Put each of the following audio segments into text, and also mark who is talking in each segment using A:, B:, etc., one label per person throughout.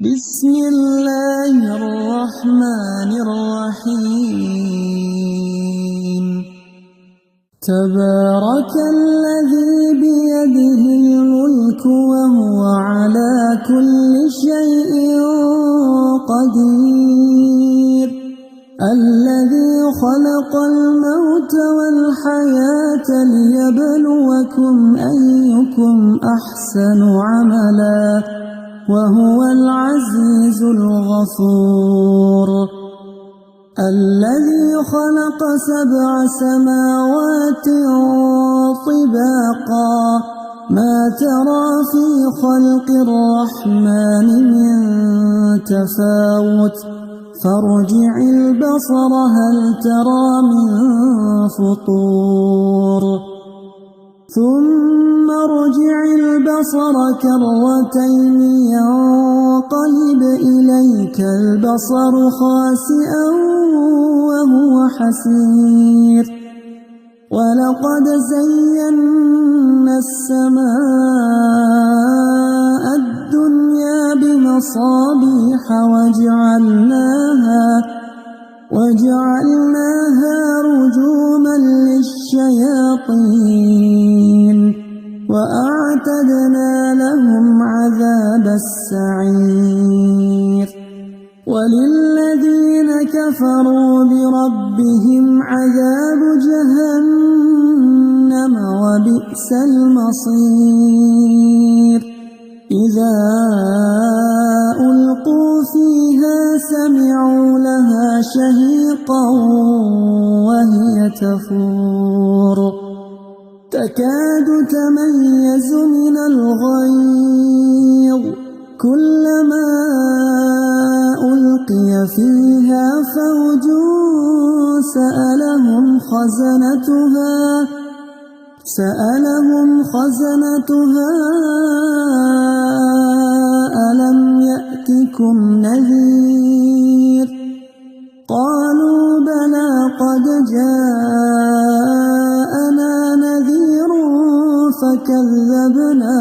A: بسم الله الرحمن الرحيم تبارك الذي بيده الملك وهو على كل شيء قدير الذي خلق الموت والحياة ليبلوكم أيكم أحسن عملا وهو العزيز الغفور الذي خلق 7 سماوات طباقا ما ترى في خلق الرحمن من تفاوت فارجع البصر هل ترى من فطور ثم ارجع البصر كرتين ينقلب إليك البصر خاسئا وهو حسير ولقد زينا السماء الدنيا بمصابيح وجعلناها رجوما للشياطين وأعتدنا لهم عذاب السعير وللذين كفروا بربهم عذاب جهنم وبئس المصير إذا ألقوا فيها سمعوا لها شهيقا وهي تفور تكاد تميز من الغيظ كلما ألقي فيها فوج سألهم خزنتها ألم يأتكم نذير قالوا بلى قد جاءنا نذير فكذبنا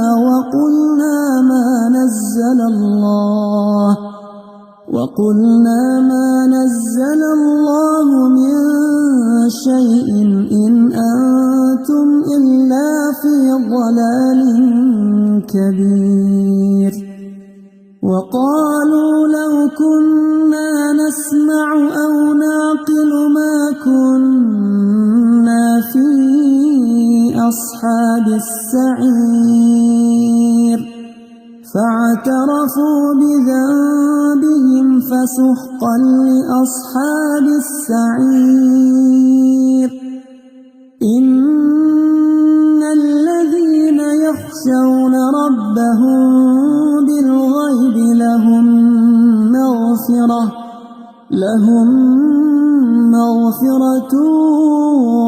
A: وقلنا ما نزل الله من شيء إن أنتم إلا في ضلال كبير وقالوا لو كنا نسمع أو نعقل ما كنا في أصحاب السعير فاعترفوا بذنبهم فسحقا لأصحاب السعير إن الذين يخشون ربهم بالغيب لهم مغفرة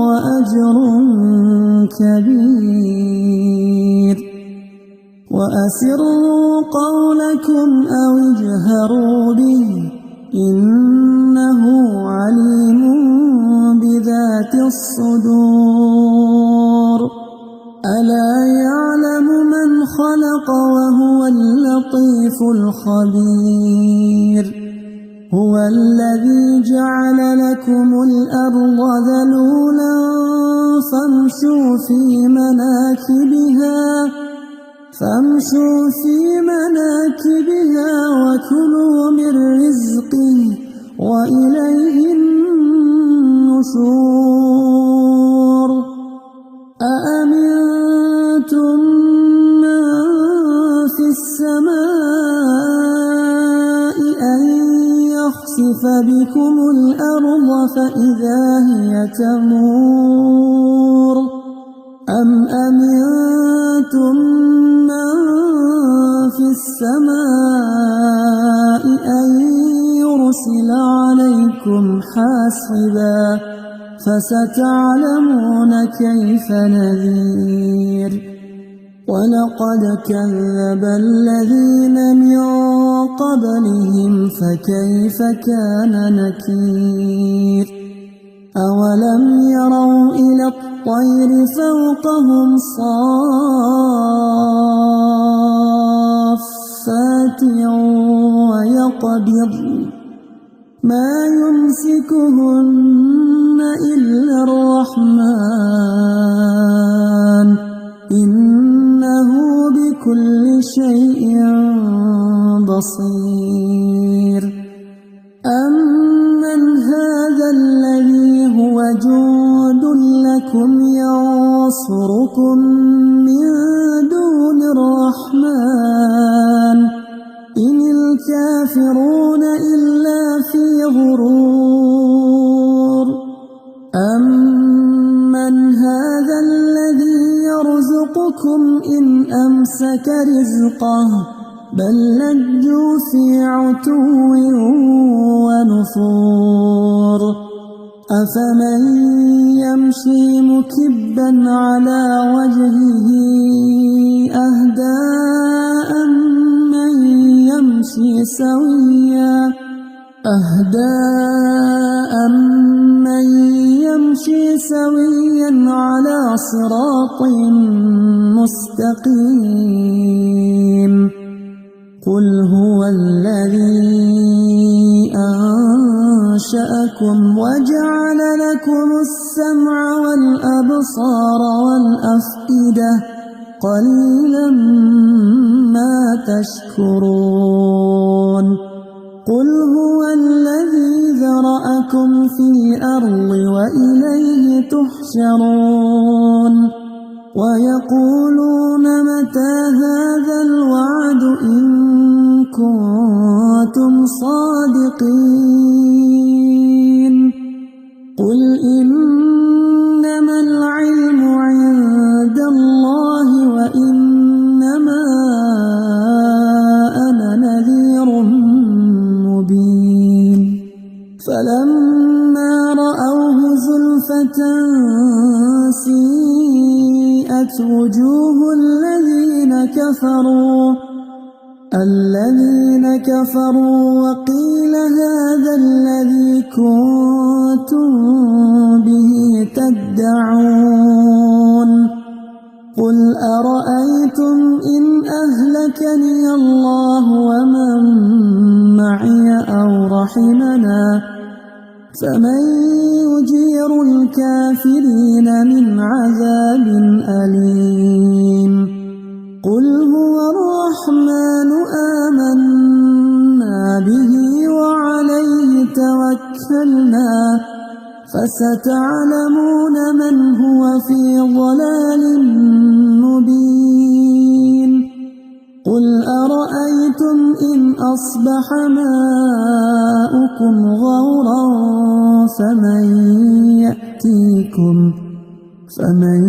A: وأجر كبير وأسروا قولكم أو اجهروا به إنه عليم بذات الصدور ألا يعلم من خلق وهو اللطيف الخبير هو الذي جعل لكم الأرض ذلولا فامشوا في مناكبها وكلوا من رزقه وإليه النشور أأمنتم من في السماء أن يخسف بكم الأرض فإذا هي تمور أم أمنتم من في السماء أن يرسل عليكم حاصبا فستعلمون كيف نذير ولقد كذب الذين من قبلهم فكيف كان نكير أولم يروا إلى الطير فوقهم صافات نفاثات ويقبض ما يمسكهن إلا الرحمن إنه بكل شيء بصير أمن هذا الذي هو جند لكم ينصركم من دون الرحمن إن الكافرون إلا في غرور أمن هذا الذي يرزقكم إن أمسك رزقه بل لجوا في عتو ونفور أفمن يمشي مكبا على وجهه أهدى أمن يمشي سويا على صراط مستقيم قل هو الذي أنشأكم وجعل لكم السمع والأبصار والأفئدة قليلا ما تشكرون قل هو الذي ذرأكم في الأرض وإليه تحشرون ويقولون متى هذا الوعد إن كنتم صادقين قل إنما العلم عند الله وإنما أنا نذير مبين فلما رأوه زلفة سيئت وجوه الذين كفروا وقيل هذا الذي كنتم به تدعون قل أرأيتم إن أهلكني الله ومن معي أو رحمنا فمن يجير الكافرين من عذاب أليم قل هو الرحمن آمنا به وعليه توكلنا فستعلمون من هو في ضلال مبين قل أرأيتم إن أصبح ماؤكم غورا فمن